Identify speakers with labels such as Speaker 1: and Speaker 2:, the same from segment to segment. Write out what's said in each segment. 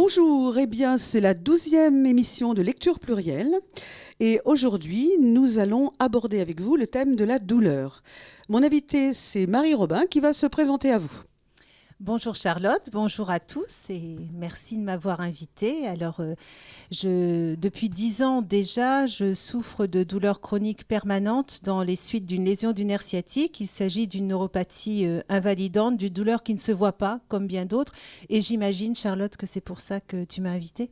Speaker 1: Bonjour, eh bien c'est la 12e émission de Lecture Plurielle et aujourd'hui nous allons aborder avec vous le thème de la douleur. Mon invitée c'est Marie Robin qui va se présenter à vous.
Speaker 2: Bonjour Charlotte, bonjour à tous et merci de m'avoir invitée. Alors, depuis 10 ans déjà, je souffre de douleurs chroniques permanentes dans les suites d'une lésion du nerf sciatique. Il s'agit d'une neuropathie invalidante, d'une douleur qui ne se voit pas comme bien d'autres. Et j'imagine, Charlotte, que c'est pour ça que tu m'as invitée.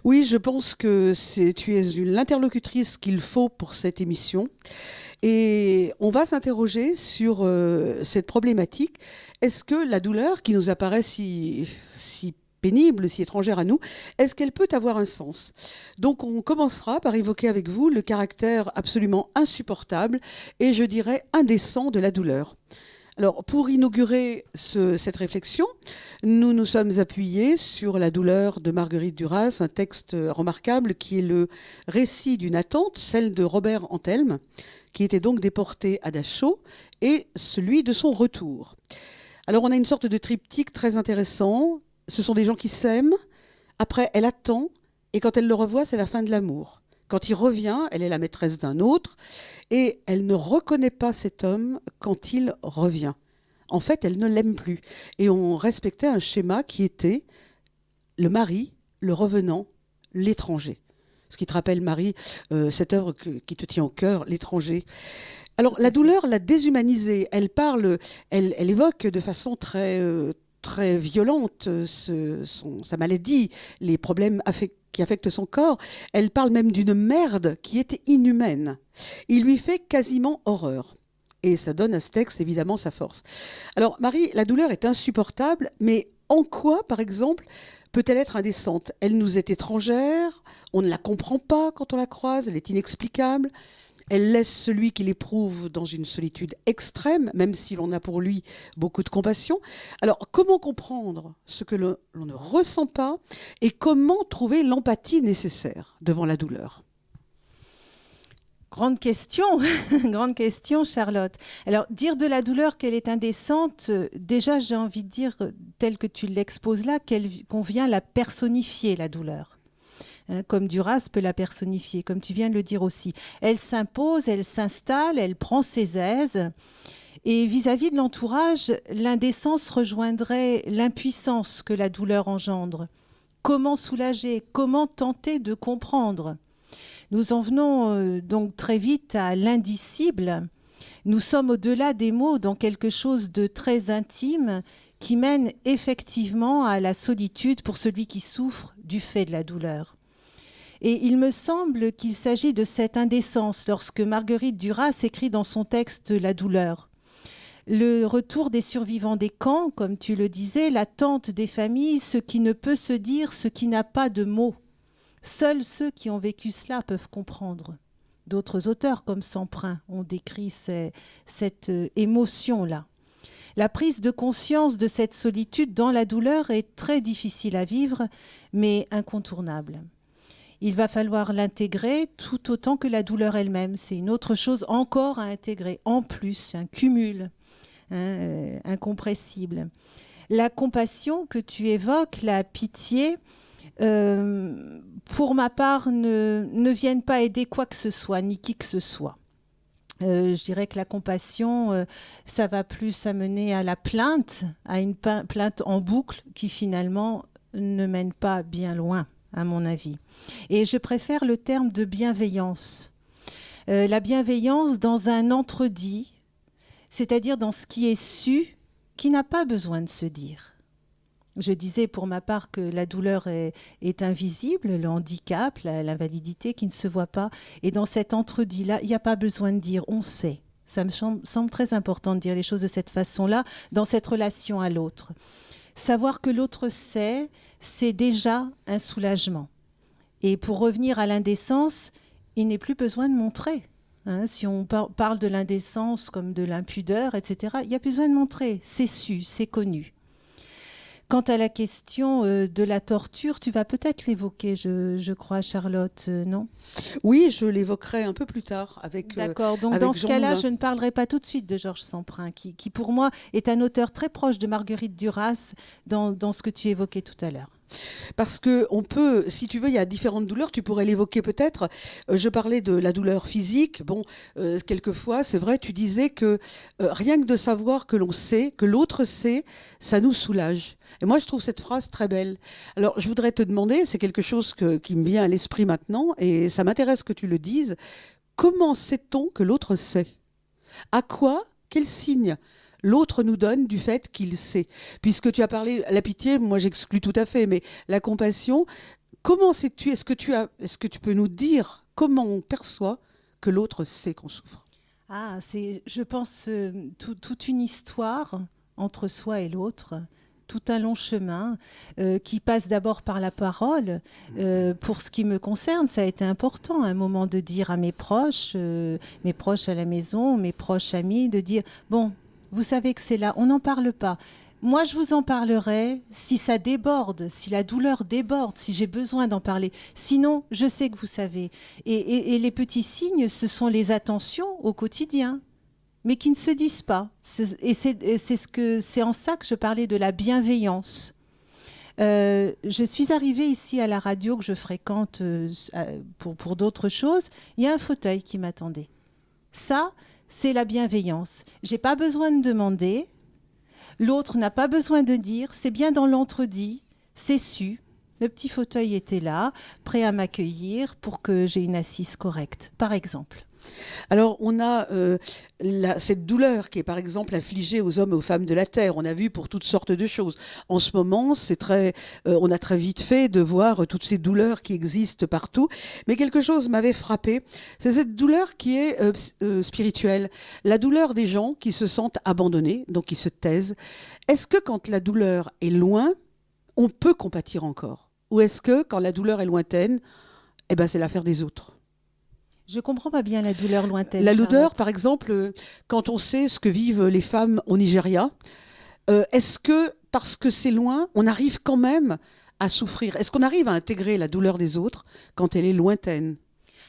Speaker 1: Oui, je pense que tu es l'interlocutrice qu'il faut pour cette émission. Et on va s'interroger sur cette problématique. Est-ce que la douleur qui nous apparaît si pénible, si étrangère à nous, est-ce qu'elle peut avoir un sens ? Donc on commencera par évoquer avec vous le caractère absolument insupportable et je dirais indécent de la douleur. Alors, pour inaugurer cette réflexion, nous nous sommes appuyés sur La douleur de Marguerite Duras, un texte remarquable qui est le récit d'une attente, celle de Robert Antelme, qui était donc déporté à Dachau, et celui de son retour. Alors, on a une sorte de triptyque très intéressant. Ce sont des gens qui s'aiment, après elle attend, et quand elle le revoit, c'est la fin de l'amour. Quand il revient, elle est la maîtresse d'un autre, et elle ne reconnaît pas cet homme quand il revient. En fait, elle ne l'aime plus. Et on respectait un schéma qui était le mari, le revenant, l'étranger. Ce qui te rappelle, Marie, cette œuvre qui te tient au cœur, l'étranger. Alors, la douleur l'a déshumanisée. Elle évoque de façon très violente sa maladie, les problèmes qui affectent son corps. Elle parle même d'une merde qui était inhumaine. Il lui fait quasiment horreur. Et ça donne à ce texte, évidemment, sa force. Alors, Marie, la douleur est insupportable, mais en quoi, par exemple, peut-elle être indécente ? Elle nous est étrangère, on ne la comprend pas quand on la croise, elle est inexplicable. Elle laisse celui qui l'éprouve dans une solitude extrême, même si l'on a pour lui beaucoup de compassion. Alors, comment comprendre ce que l'on ne ressent pas et comment trouver l'empathie nécessaire devant la douleur ?
Speaker 2: Grande question, grande question, Charlotte. Alors, dire de la douleur qu'elle est indécente, déjà, j'ai envie de dire, tel que tu l'exposes là, qu'on vient la personnifier, la douleur. Comme Duras peut la personnifier, comme tu viens de le dire aussi. Elle s'impose, elle s'installe, elle prend ses aises. Et vis-à-vis de l'entourage, l'indécence rejoindrait l'impuissance que la douleur engendre. Comment soulager ? Comment tenter de comprendre ? Nous en venons donc très vite à l'indicible. Nous sommes au-delà des mots dans quelque chose de très intime qui mène effectivement à la solitude pour celui qui souffre du fait de la douleur. Et il me semble qu'il s'agit de cette indécence lorsque Marguerite Duras écrit dans son texte « La douleur ». Le retour des survivants des camps, comme tu le disais, l'attente des familles, ce qui ne peut se dire, ce qui n'a pas de mots. Seuls ceux qui ont vécu cela peuvent comprendre. D'autres auteurs, comme Semprun, ont décrit cette émotion-là. La prise de conscience de cette solitude dans la douleur est très difficile à vivre, mais incontournable. Il va falloir l'intégrer tout autant que la douleur elle-même. C'est une autre chose encore à intégrer, en plus, un cumul incompressible. La compassion que tu évoques, la pitié, pour ma part, ne viennent pas aider quoi que ce soit, ni qui que ce soit. Je dirais que la compassion, ça va plus amener à la plainte, à une plainte en boucle qui finalement ne mène pas bien loin, à mon avis. Et je préfère le terme de bienveillance. La bienveillance dans un entre-dit, c'est-à-dire dans ce qui est su, qui n'a pas besoin de se dire. Je disais pour ma part que la douleur est invisible, le handicap, l'invalidité qui ne se voit pas. Et dans cet entre-dit-là, il n'y a pas besoin de dire, on sait. Ça me semble très important de dire les choses de cette façon-là, dans cette relation à l'autre. Savoir que l'autre sait, c'est déjà un soulagement. Et pour revenir à l'indécence, il n'est plus besoin de montrer. Si on parle de l'indécence comme de l'impudeur, etc., il n'y a plus besoin de montrer. C'est su, c'est connu. Quant à la question de la torture, tu vas peut-être l'évoquer, je crois, Charlotte, non ?
Speaker 1: Oui, je l'évoquerai un peu plus tard.
Speaker 2: D'accord, donc
Speaker 1: avec
Speaker 2: dans ce cas-là,
Speaker 1: Moulin.
Speaker 2: je ne parlerai pas tout de suite de Georges Semprun, qui pour moi est un auteur très proche de Marguerite Duras dans ce que tu évoquais tout à l'heure.
Speaker 1: Parce que on peut, si tu veux, il y a différentes douleurs, tu pourrais l'évoquer peut-être. Je parlais de la douleur physique. Bon, quelquefois, c'est vrai, tu disais que rien que de savoir que l'on sait, que l'autre sait, ça nous soulage. Et moi, je trouve cette phrase très belle. Alors, je voudrais te demander, c'est quelque chose qui me vient à l'esprit maintenant, et ça m'intéresse que tu le dises. Comment sait-on que l'autre sait? À quoi? Quel signe l'autre nous donne du fait qu'il sait? Puisque tu as parlé, la pitié, moi j'exclus tout à fait, mais la compassion, comment sais-tu, est-ce que tu peux nous dire comment on perçoit que l'autre sait qu'on souffre?
Speaker 2: Ah, c'est, je pense, toute une histoire entre soi et l'autre, tout un long chemin qui passe d'abord par la parole. Pour ce qui me concerne, ça a été important à un moment de dire à mes proches à la maison, mes proches amis, de dire, bon, vous savez que c'est là, on n'en parle pas. Moi, je vous en parlerai si ça déborde, si la douleur déborde, si j'ai besoin d'en parler. Sinon, je sais que vous savez. Et les petits signes, ce sont les attentions au quotidien, mais qui ne se disent pas. C'est en ça que je parlais de la bienveillance. Je suis arrivée ici à la radio que je fréquente pour d'autres choses. Il y a un fauteuil qui m'attendait. Ça, c'est la bienveillance. J'ai pas besoin de demander. L'autre n'a pas besoin de dire. C'est bien dans l'entre-dit. C'est su. Le petit fauteuil était là, prêt à m'accueillir pour que j'ai une assise correcte, par exemple.
Speaker 1: Alors, on a cette douleur qui est, par exemple, infligée aux hommes et aux femmes de la Terre. On a vu pour toutes sortes de choses. En ce moment, on a très vite fait de voir toutes ces douleurs qui existent partout. Mais quelque chose m'avait frappé, c'est cette douleur qui est spirituelle. La douleur des gens qui se sentent abandonnés, donc qui se taisent. Est-ce que quand la douleur est loin, on peut compatir encore? Ou est-ce que quand la douleur est lointaine, eh ben, c'est l'affaire des autres?
Speaker 2: Je comprends pas bien la douleur lointaine,
Speaker 1: La douleur,
Speaker 2: Charlotte.
Speaker 1: par exemple, quand on sait ce que vivent les femmes au Nigeria, est-ce que, parce que c'est loin, on arrive quand même à souffrir? Est-ce qu'on arrive à intégrer la douleur des autres quand elle est lointaine?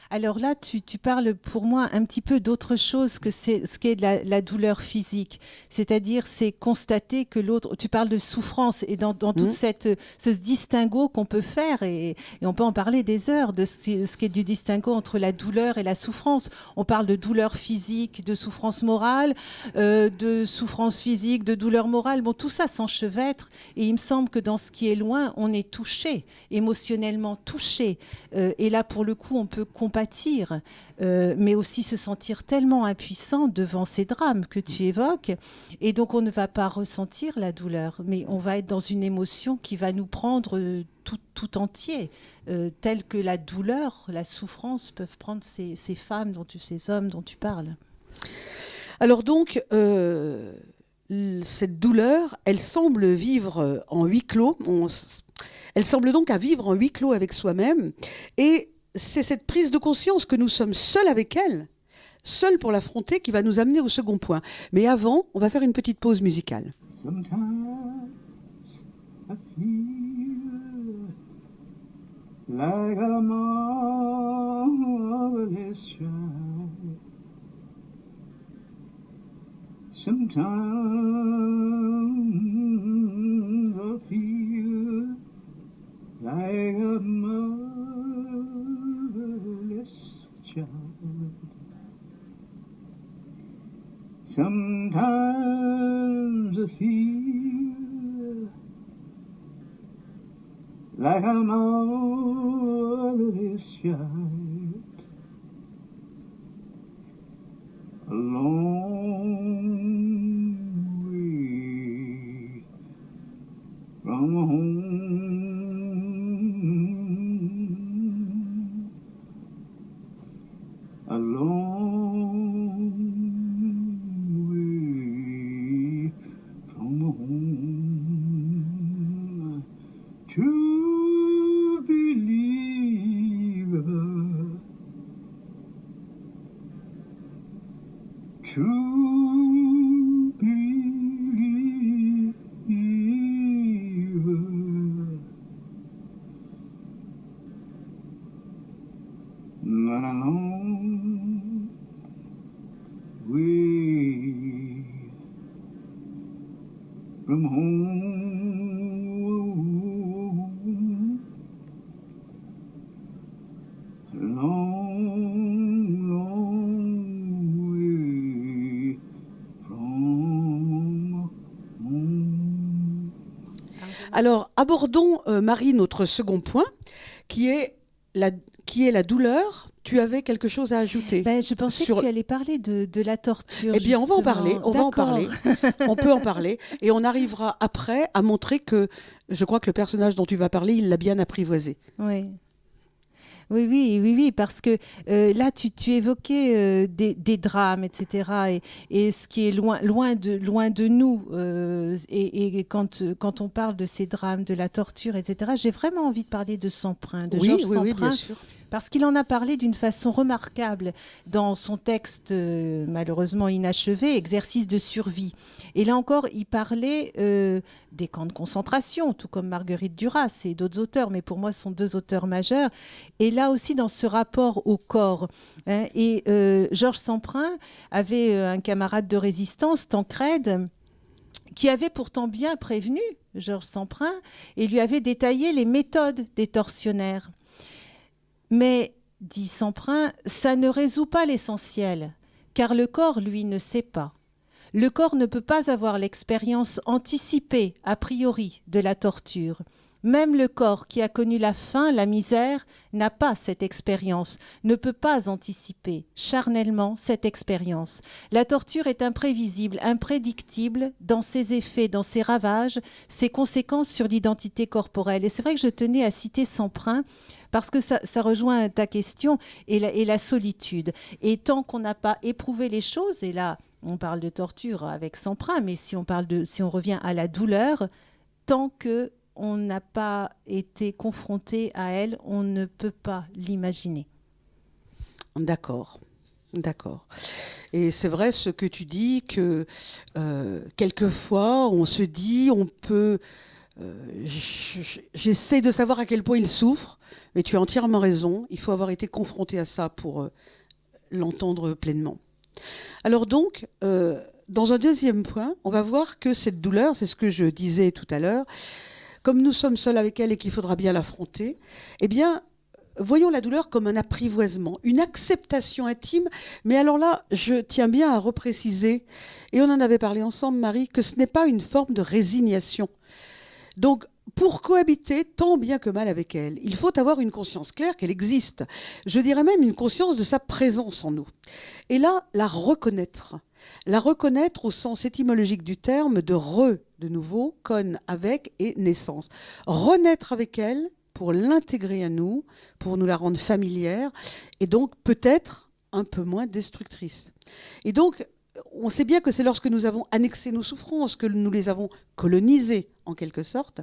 Speaker 2: Alors là, tu parles pour moi un petit peu d'autre chose que ce qu'est de la douleur physique. C'est-à-dire, c'est constater que l'autre... Tu parles de souffrance et dans toute
Speaker 1: Mhm.
Speaker 2: ce distinguo qu'on peut faire, et on peut en parler des heures, de ce qui est du distinguo entre la douleur et la souffrance. On parle de douleur physique, de souffrance morale, de souffrance physique, de douleur morale. Bon, tout ça s'enchevêtre et il me semble que dans ce qui est loin, on est touché, émotionnellement touché. Et là, pour le coup, on peut compatir, mais aussi se sentir tellement impuissant devant ces drames que tu évoques. Et donc, on ne va pas ressentir la douleur, mais on va être dans une émotion qui va nous prendre tout entier, telle que la douleur, la souffrance peuvent prendre ces femmes, ces hommes dont tu parles.
Speaker 1: Alors donc, cette douleur, elle semble vivre en huis clos. Elle semble donc à vivre en huis clos avec soi-même. Et c'est cette prise de conscience que nous sommes seuls avec elle, seuls pour l'affronter, qui va nous amener au second point. Mais avant, on va faire une petite pause musicale.
Speaker 3: Sometimes I feel like a motherless child. Sometimes I feel like a motherless child. Sometimes I feel like a motherless child, a long way from home, a long way from home. True believer, true believer, not a long way from home.
Speaker 1: Alors, abordons, Marie, notre second point, qui est la douleur. Tu avais quelque chose à ajouter?
Speaker 2: Je pensais
Speaker 1: sur-
Speaker 2: que tu allais parler de la torture.
Speaker 1: Eh bien, on va en
Speaker 2: justement.
Speaker 1: parler, on va en
Speaker 2: D'accord.
Speaker 1: parler. On peut en parler. Et on arrivera après à montrer que, je crois que le personnage dont tu vas parler, il l'a bien apprivoisé.
Speaker 2: Oui. Oui, parce que là, tu évoquais des drames, etc. Et ce qui est loin de nous. Et quand on parle de ces drames, de la torture, etc., j'ai vraiment envie de parler de Semprin, de Georges
Speaker 1: Oui,
Speaker 2: Semprin,
Speaker 1: bien sûr.
Speaker 2: parce qu'il en a parlé d'une façon remarquable dans son texte malheureusement inachevé, Exercice de survie. Et là encore, il parlait des camps de concentration, tout comme Marguerite Duras et d'autres auteurs, mais pour moi, ce sont deux auteurs majeurs. Et là aussi, dans ce rapport au corps. Et Georges Semprin avait un camarade de résistance, Tancrède, qui avait pourtant bien prévenu Georges Semprin et lui avait détaillé les méthodes des tortionnaires. Mais, dit Semprin, ça ne résout pas l'essentiel, car le corps, lui, ne sait pas. Le corps ne peut pas avoir l'expérience anticipée, a priori, de la torture. Même le corps qui a connu la faim, la misère, n'a pas cette expérience, ne peut pas anticiper charnellement cette expérience. La torture est imprévisible, imprédictible dans ses effets, dans ses ravages, ses conséquences sur l'identité corporelle. Et c'est vrai que je tenais à citer Semprin, parce que ça rejoint ta question et la solitude. Et tant qu'on n'a pas éprouvé les choses, et là, on parle de torture avec Semprin, mais si on revient à la douleur, tant qu'on n'a pas été confronté à elle, on ne peut pas l'imaginer.
Speaker 1: D'accord. Et c'est vrai ce que tu dis, que quelquefois, on se dit, on peut... j'essaie de savoir à quel point il souffre, mais tu as entièrement raison. Il faut avoir été confronté à ça pour l'entendre pleinement. Alors donc, dans un deuxième point, on va voir que cette douleur, c'est ce que je disais tout à l'heure, comme nous sommes seuls avec elle et qu'il faudra bien l'affronter, eh bien, voyons la douleur comme un apprivoisement, une acceptation intime. Mais alors là, je tiens bien à repréciser, et on en avait parlé ensemble, Marie, que ce n'est pas une forme de résignation. Donc, pour cohabiter tant bien que mal avec elle, il faut avoir une conscience claire qu'elle existe. Je dirais même une conscience de sa présence en nous. Et là, la reconnaître. La reconnaître au sens étymologique du terme de nouveau, con, avec, et naissance. Renaître avec elle pour l'intégrer à nous, pour nous la rendre familière, et donc peut-être un peu moins destructrice. Et donc, on sait bien que c'est lorsque nous avons annexé nos souffrances, que nous les avons colonisées en quelque sorte,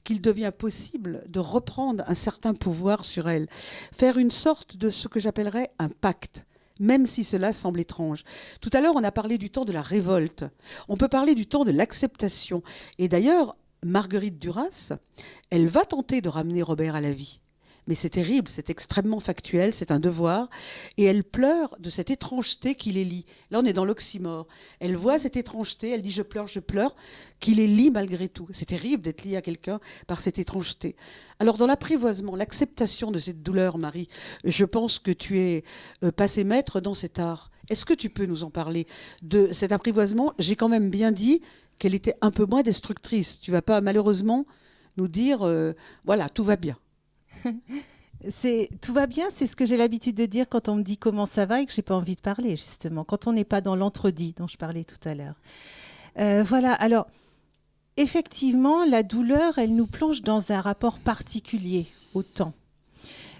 Speaker 1: qu'il devient possible de reprendre un certain pouvoir sur elles, faire une sorte de ce que j'appellerais un pacte, même si cela semble étrange. Tout à l'heure, on a parlé du temps de la révolte. On peut parler du temps de l'acceptation. Et d'ailleurs, Marguerite Duras, elle va tenter de ramener Robert à la vie. Mais c'est terrible, c'est extrêmement factuel, c'est un devoir. Et elle pleure de cette étrangeté qui les lie. Là, on est dans l'oxymore. Elle voit cette étrangeté, elle dit « je pleure », qui les lie malgré tout. C'est terrible d'être lié à quelqu'un par cette étrangeté. Alors, dans l'apprivoisement, l'acceptation de cette douleur, Marie, je pense que tu es passé maître dans cet art. Est-ce que tu peux nous en parler de cet apprivoisement? J'ai quand même bien dit qu'elle était un peu moins destructrice. Tu ne vas pas malheureusement nous dire voilà, tout va bien.
Speaker 2: Tout va bien, c'est ce que j'ai l'habitude de dire quand on me dit comment ça va et que j'ai pas envie de parler, justement, quand on n'est pas dans l'entre-dit dont je parlais tout à l'heure. Voilà, alors, effectivement, la douleur, elle nous plonge dans un rapport particulier au temps.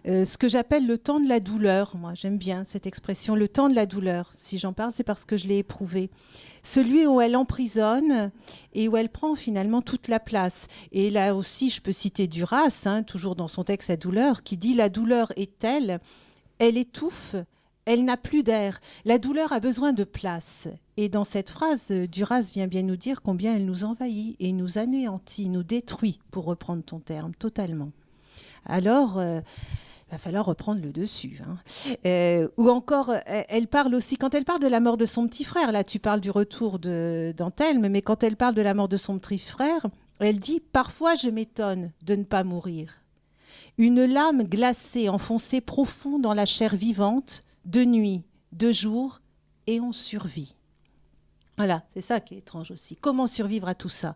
Speaker 2: Ce que j'appelle le temps de la douleur, moi j'aime bien cette expression, le temps de la douleur. Si j'en parle, c'est parce que je l'ai éprouvé. Celui où elle emprisonne et où elle prend finalement toute la place. Et là aussi, je peux citer Duras, toujours dans son texte « La douleur », qui dit « La douleur est telle, elle étouffe, elle n'a plus d'air. La douleur a besoin de place. » Et dans cette phrase, Duras vient bien nous dire combien elle nous envahit et nous anéantit, nous détruit, pour reprendre ton terme, totalement. Alors... va falloir reprendre le dessus. Ou encore, elle parle aussi, quand elle parle de la mort de son petit frère, là tu parles du retour d'Anthelme, mais quand elle parle de la mort de son petit frère, elle dit « Parfois je m'étonne de ne pas mourir. Une lame glacée enfoncée profond dans la chair vivante, de nuit, de jour, et on survit. » Voilà, c'est ça qui est étrange aussi. Comment survivre à tout ça?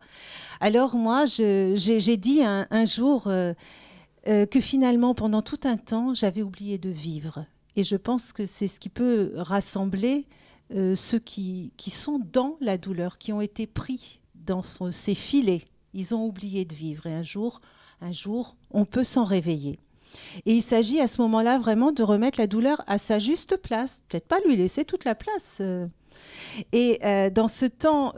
Speaker 2: Alors moi, j'ai dit un jour que finalement, pendant tout un temps, j'avais oublié de vivre. Et je pense que c'est ce qui peut rassembler ceux qui sont dans la douleur, qui ont été pris dans ces filets. Ils ont oublié de vivre. Et un jour, on peut s'en réveiller. Et il s'agit à ce moment-là vraiment de remettre la douleur à sa juste place. Peut-être pas lui laisser toute la place. Et dans ce temps,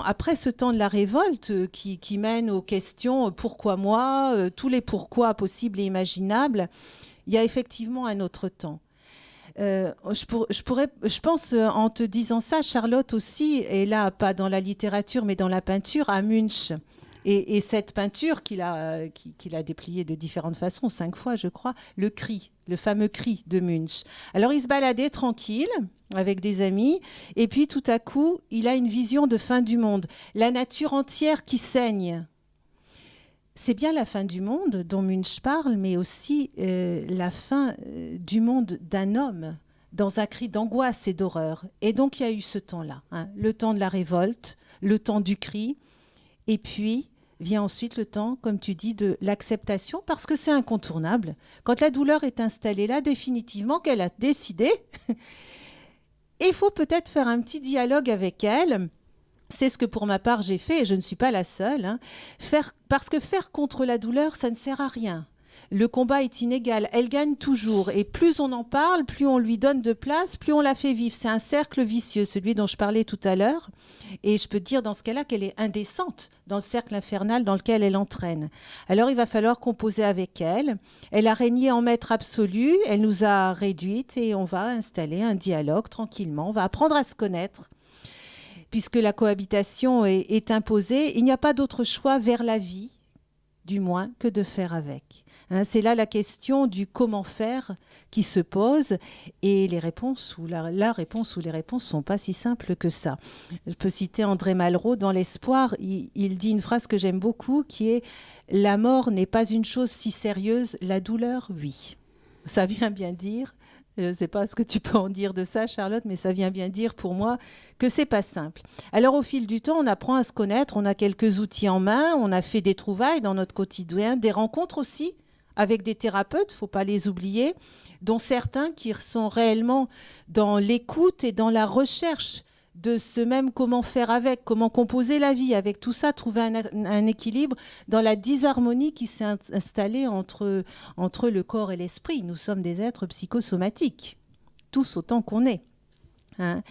Speaker 2: après ce temps de la révolte qui mène aux questions pourquoi moi, tous les pourquoi possibles et imaginables, il y a effectivement un autre temps. Je pense, en te disant ça, Charlotte aussi, et là, pas dans la littérature, mais dans la peinture, à Munch. Et cette peinture qu'il a dépliée de différentes façons, 5 fois, je crois, le cri, le fameux cri de Munch. Alors, il se baladait tranquille avec des amis, et puis tout à coup, il a une vision de fin du monde. La nature entière qui saigne. C'est bien la fin du monde dont Munch parle, mais aussi la fin du monde d'un homme dans un cri d'angoisse et d'horreur. Et donc, il y a eu ce temps-là, hein, le temps de la révolte, le temps du cri, et puis vient ensuite le temps, comme tu dis, de l'acceptation, parce que c'est incontournable. Quand la douleur est installée là, définitivement, qu'elle a décidé, il faut peut-être faire un petit dialogue avec elle. C'est ce que pour ma part j'ai fait, et je ne suis pas la seule. Hein. Parce que faire contre la douleur, ça ne sert à rien. Le combat est inégal, elle gagne toujours. Et plus on en parle, plus on lui donne de place, plus on la fait vivre. C'est un cercle vicieux, celui dont je parlais tout à l'heure. Et je peux dire dans ce cas-là qu'elle est indécente dans le cercle infernal dans lequel elle entraîne. Alors il va falloir composer avec elle. Elle a régné en maître absolu, elle nous a réduites et on va installer un dialogue tranquillement. On va apprendre à se connaître. Puisque la cohabitation est imposée, il n'y a pas d'autre choix vers la vie, du moins, que de faire avec. Hein, c'est là la question du comment faire qui se pose, et les réponses ou la réponse ou les réponses ne sont pas si simples que ça. Je peux citer André Malraux dans L'Espoir, il dit une phrase que j'aime beaucoup qui est « La mort n'est pas une chose si sérieuse, la douleur, oui ». Ça vient bien dire... Je ne sais pas ce que tu peux en dire de ça, Charlotte, mais ça vient bien dire pour moi que c'est pas simple. Alors, au fil du temps, on apprend à se connaître, on a quelques outils en main, on a fait des trouvailles dans notre quotidien, des rencontres aussi avec des thérapeutes, il ne faut pas les oublier, dont certains qui sont réellement dans l'écoute et dans la recherche de ce même comment faire avec, comment composer la vie avec tout ça, trouver un équilibre dans la disharmonie qui s'est installée entre le corps et l'esprit. Nous sommes des êtres psychosomatiques, tous autant qu'on est. Hein.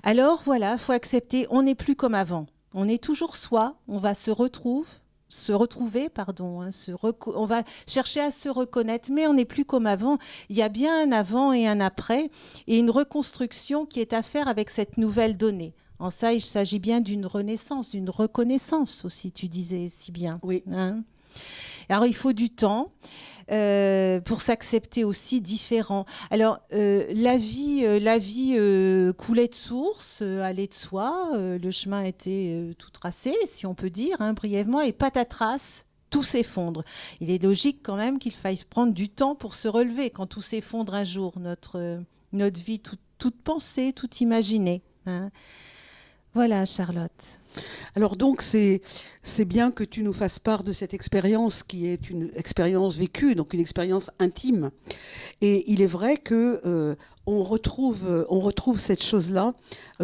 Speaker 2: Alors voilà, il faut accepter, on n'est plus comme avant. On est toujours soi, on va se retrouver, on va chercher à se reconnaître, mais on n'est plus comme avant. Il y a bien un avant et un après, et une reconstruction qui est à faire avec cette nouvelle donnée. En ça, il s'agit bien d'une renaissance, d'une reconnaissance aussi, tu disais si bien.
Speaker 1: Oui.
Speaker 2: Hein. Alors, il faut du temps pour s'accepter aussi différent. Alors, la vie coulait de source, allait de soi. Le chemin était tout tracé, si on peut dire, hein, brièvement, et patatras, tout s'effondre. Il est logique quand même qu'il faille prendre du temps pour se relever quand tout s'effondre un jour, notre vie, toute pensée, tout imaginée. Hein. Voilà, Charlotte.
Speaker 1: Alors donc, c'est bien que tu nous fasses part de cette expérience qui est une expérience vécue, donc une expérience intime. Et il est vrai que on retrouve cette chose-là,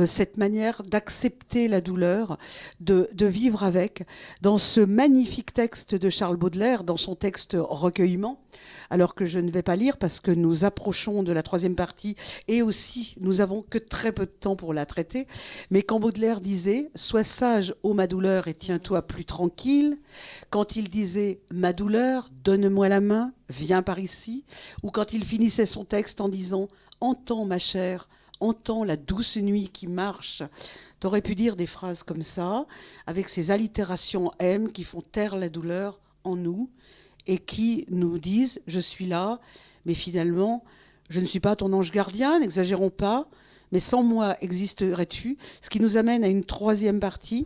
Speaker 1: cette manière d'accepter la douleur, de vivre avec, dans ce magnifique texte de Charles Baudelaire, dans son texte Recueillement, alors que je ne vais pas lire parce que nous approchons de la 3e partie et aussi nous avons que très peu de temps pour la traiter. Mais quand Baudelaire disait « Sois sage, ô ma douleur, et tiens-toi plus tranquille », quand il disait « Ma douleur, donne-moi la main, viens par ici », ou quand il finissait son texte en disant « Entends ma chère, entends la douce nuit qui marche », t'aurais pu dire des phrases comme ça, avec ces allitérations M qui font taire la douleur en nous, et qui nous disent « je suis là, mais finalement, je ne suis pas ton ange gardien, n'exagérons pas, mais sans moi existerais-tu ?» Ce qui nous amène à une 3e partie,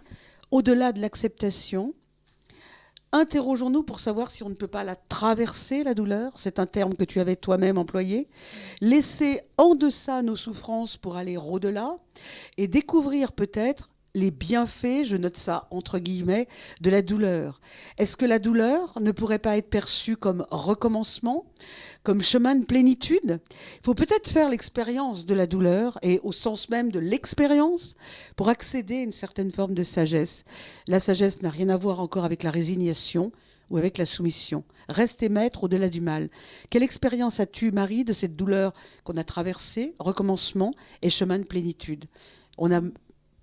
Speaker 1: au-delà de l'acceptation, Interrogeons-nous pour savoir si on ne peut pas la traverser, la douleur. C'est un terme que tu avais toi-même employé. Laisser en deçà nos souffrances pour aller au-delà et découvrir peut-être les bienfaits, je note ça entre guillemets, de la douleur. Est-ce que la douleur ne pourrait pas être perçue comme recommencement, comme chemin de plénitude ? Il faut peut-être faire l'expérience de la douleur et au sens même de l'expérience pour accéder à une certaine forme de sagesse. La sagesse n'a rien à voir encore avec la résignation ou avec la soumission. Rester maître au-delà du mal. Quelle expérience as-tu, Marie, de cette douleur qu'on a traversée, recommencement et chemin de plénitude ? On a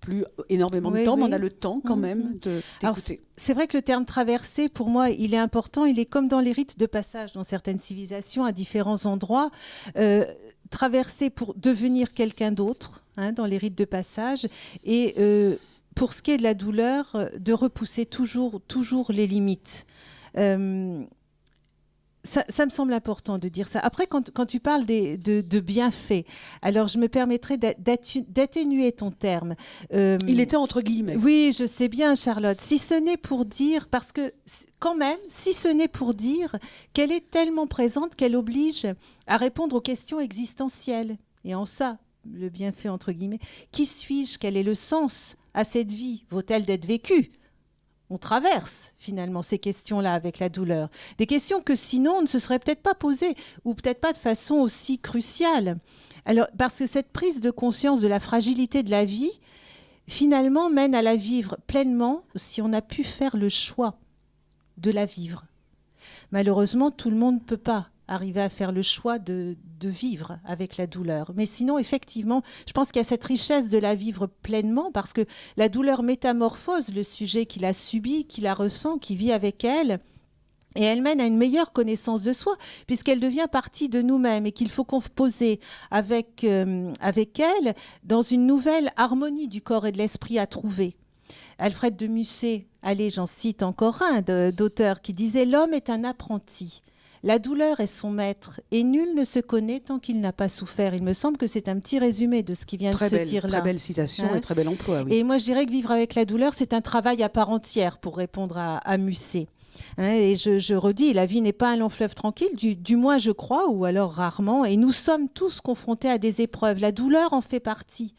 Speaker 1: plus énormément de temps, mais on a le temps quand même de t'écouter.
Speaker 2: C'est vrai que le terme traversée, pour moi, il est important. Il est comme dans les rites de passage dans certaines civilisations, à différents endroits. Traverser pour devenir quelqu'un d'autre, dans les rites de passage. Et pour ce qui est de la douleur, de repousser toujours les limites. Ça me semble important de dire ça. Après, quand tu parles de bienfaits, alors je me permettrai d'atténuer ton terme.
Speaker 1: Il était entre guillemets.
Speaker 2: Oui, je sais bien, Charlotte. Si ce n'est pour dire, parce que quand même, si ce n'est pour dire qu'elle est tellement présente qu'elle oblige à répondre aux questions existentielles. Et en ça, le bienfait entre guillemets. Qui suis-je ? Quel est le sens à cette vie ? Vaut-elle d'être vécue ? On traverse finalement ces questions-là avec la douleur. Des questions que sinon on ne se serait peut-être pas posées ou peut-être pas de façon aussi cruciale. Alors, parce que cette prise de conscience de la fragilité de la vie, finalement, mène à la vivre pleinement si on a pu faire le choix de la vivre. Malheureusement, tout le monde ne peut pas arriver à faire le choix de vivre avec la douleur. Mais sinon, effectivement, je pense qu'il y a cette richesse de la vivre pleinement parce que la douleur métamorphose le sujet qui la subit, qui la ressent, qui vit avec elle. Et elle mène à une meilleure connaissance de soi, puisqu'elle devient partie de nous-mêmes et qu'il faut composer avec elle dans une nouvelle harmonie du corps et de l'esprit à trouver. Alfred de Musset, allez, j'en cite encore un d'auteur qui disait « L'homme est un apprenti ». La douleur est son maître et nul ne se connaît tant qu'il n'a pas souffert. Il me semble que c'est un petit résumé de ce qui vient de se dire là.
Speaker 1: Très belle citation et très bel emploi. Oui.
Speaker 2: Et moi, je dirais que vivre avec la douleur, c'est un travail à part entière pour répondre à Musset. Et je redis, la vie n'est pas un long fleuve tranquille, du moins je crois, ou alors rarement. Et nous sommes tous confrontés à des épreuves. La douleur en fait partie.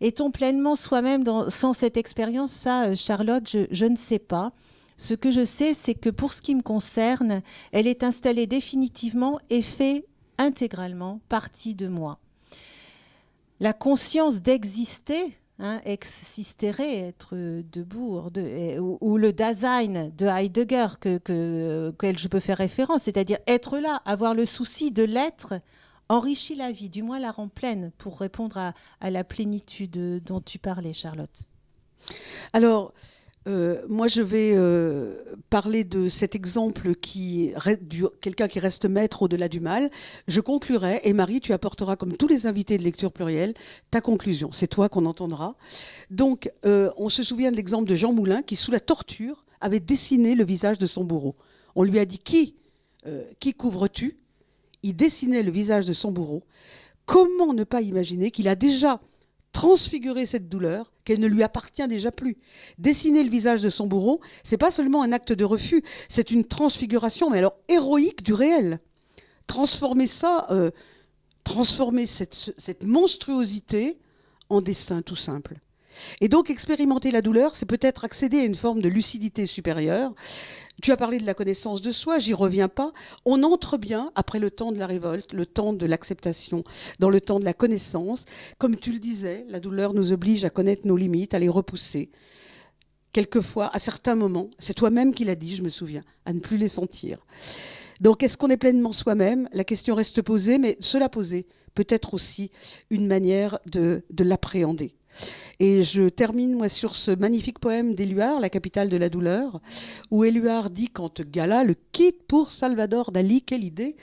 Speaker 2: Est-on pleinement soi-même sans cette expérience ? Ça, Charlotte, je ne sais pas. Ce que je sais, c'est que pour ce qui me concerne, elle est installée définitivement et fait intégralement partie de moi. La conscience d'exister, existere, être debout, ou le Dasein de Heidegger, auquel je peux faire référence, c'est-à-dire être là, avoir le souci de l'être, enrichit la vie, du moins la rend pleine, pour répondre à la plénitude dont tu parlais, Charlotte.
Speaker 1: Alors, moi, je vais parler de cet exemple quelqu'un qui reste maître au-delà du mal. Je conclurai, et Marie, tu apporteras, comme tous les invités de lecture plurielle, ta conclusion. C'est toi qu'on entendra. Donc, on se souvient de l'exemple de Jean Moulin, qui, sous la torture, avait dessiné le visage de son bourreau. On lui a dit, qui couvres-tu ? Il dessinait le visage de son bourreau. Comment ne pas imaginer qu'il a déjà transfigurer cette douleur, qu'elle ne lui appartient déjà plus. Dessiner le visage de son bourreau, c'est pas seulement un acte de refus, c'est une transfiguration, mais alors héroïque du réel. Transformer ça, transformer cette monstruosité en destin tout simple. Et donc expérimenter la douleur, c'est peut-être accéder à une forme de lucidité supérieure. Tu as parlé de la connaissance de soi, j'y reviens pas. On entre bien, après le temps de la révolte, le temps de l'acceptation, dans le temps de la connaissance. Comme tu le disais, la douleur nous oblige à connaître nos limites, à les repousser. Quelquefois, à certains moments, c'est toi-même qui l'as dit, je me souviens, à ne plus les sentir. Donc, est-ce qu'on est pleinement soi-même ? La question reste posée, mais se la poser peut être aussi une manière de l'appréhender. Et je termine, moi, sur ce magnifique poème d'Éluard, La capitale de la douleur, où Éluard dit, quand Gala le quitte pour Salvador Dali, quelle idée,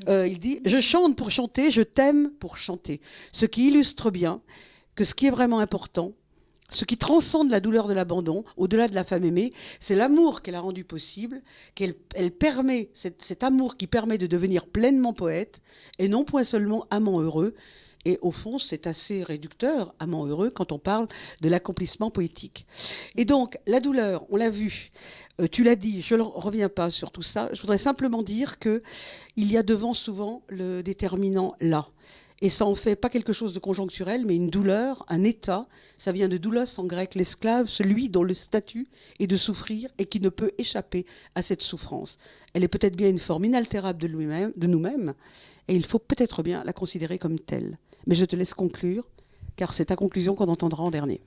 Speaker 1: il dit « Je chante pour chanter, je t'aime pour chanter ». Ce qui illustre bien que ce qui est vraiment important, ce qui transcende la douleur de l'abandon, au-delà de la femme aimée, c'est l'amour qu'elle a rendu possible, elle permet, cet amour qui permet de devenir pleinement poète, et non point seulement amant heureux. Et au fond, c'est assez réducteur, amant heureux, quand on parle de l'accomplissement poétique. Et donc, la douleur, on l'a vu, tu l'as dit, je ne reviens pas sur tout ça. Je voudrais simplement dire qu'il y a devant souvent le déterminant là. Et ça en fait pas quelque chose de conjoncturel, mais une douleur, un état. Ça vient de doulos en grec, l'esclave, celui dont le statut est de souffrir et qui ne peut échapper à cette souffrance. Elle est peut-être bien une forme inaltérable de nous-mêmes, et il faut peut-être bien la considérer comme telle. Mais je te laisse conclure, car c'est ta conclusion qu'on entendra en dernier.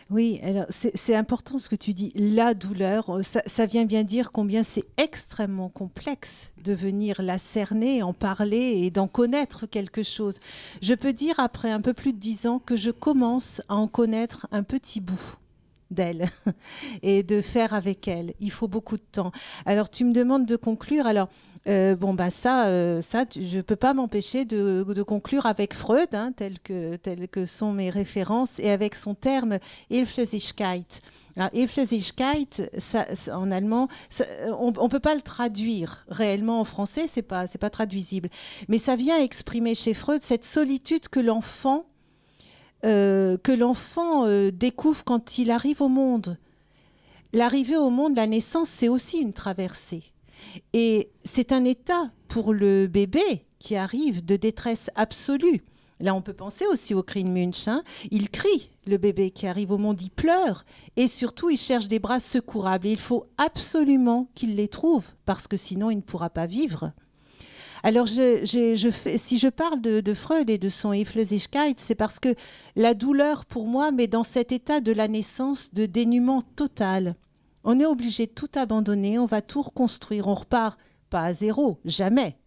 Speaker 2: Oui, alors c'est important ce que tu dis, la douleur, ça vient bien dire combien c'est extrêmement complexe de venir la cerner, en parler et d'en connaître quelque chose. Je peux dire après un peu plus de 10 ans que je commence à en connaître un petit bout d'elle et de faire avec elle. Il faut beaucoup de temps. Alors tu me demandes de conclure, alors je ne peux pas m'empêcher de conclure avec Freud, hein, tel que sont mes références, et avec son terme Hilflosigkeit. Alors, Hilflosigkeit, en allemand, on ne peut pas le traduire réellement en français, c'est pas traduisible. Mais ça vient exprimer chez Freud cette solitude que l'enfant découvre quand il arrive au monde. L'arrivée au monde, la naissance, c'est aussi une traversée. Et c'est un état pour le bébé qui arrive de détresse absolue. Là, on peut penser aussi au cri de Munch. Hein. Il crie, le bébé qui arrive au monde, il pleure. Et surtout, il cherche des bras secourables. Et il faut absolument qu'il les trouve, parce que sinon, il ne pourra pas vivre. Alors, si je parle de Freud et de son Hilflosigkeit, c'est parce que la douleur, pour moi, met dans cet état de la naissance de dénuement total. On est obligé de tout abandonner, on va tout reconstruire, on repart pas à zéro, jamais,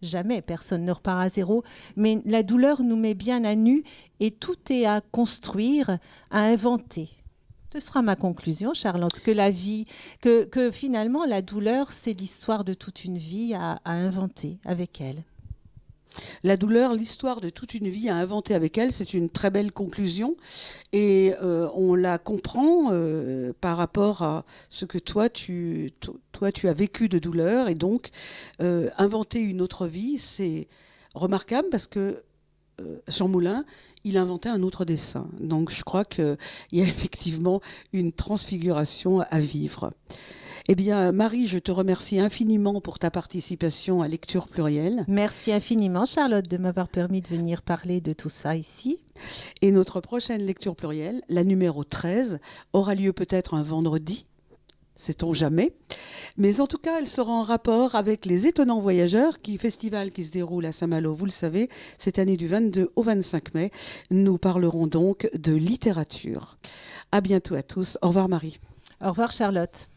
Speaker 2: personne ne repart à zéro, mais la douleur nous met bien à nu et tout est à construire, à inventer. Ce sera ma conclusion, Charlotte, que la vie, que finalement la douleur, c'est l'histoire de toute une vie à inventer avec elle.
Speaker 1: La douleur, l'histoire de toute une vie à inventer avec elle, c'est une très belle conclusion. Et on la comprend par rapport à ce que toi, tu as vécu de douleur. Et donc, inventer une autre vie, c'est remarquable parce que Jean Moulin, il inventait un autre dessin. Donc, je crois qu'il y a effectivement une transfiguration à vivre. Eh bien, Marie, je te remercie infiniment pour ta participation à Lecture Plurielle.
Speaker 2: Merci infiniment, Charlotte, de m'avoir permis de venir parler de tout ça ici.
Speaker 1: Et notre prochaine Lecture Plurielle, la numéro 13, aura lieu peut-être un vendredi, sait-on jamais. Mais en tout cas, elle sera en rapport avec les Étonnants Voyageurs, festival qui se déroule à Saint-Malo, vous le savez, cette année du 22 au 25 mai. Nous parlerons donc de littérature. À bientôt à tous. Au revoir, Marie.
Speaker 2: Au revoir, Charlotte.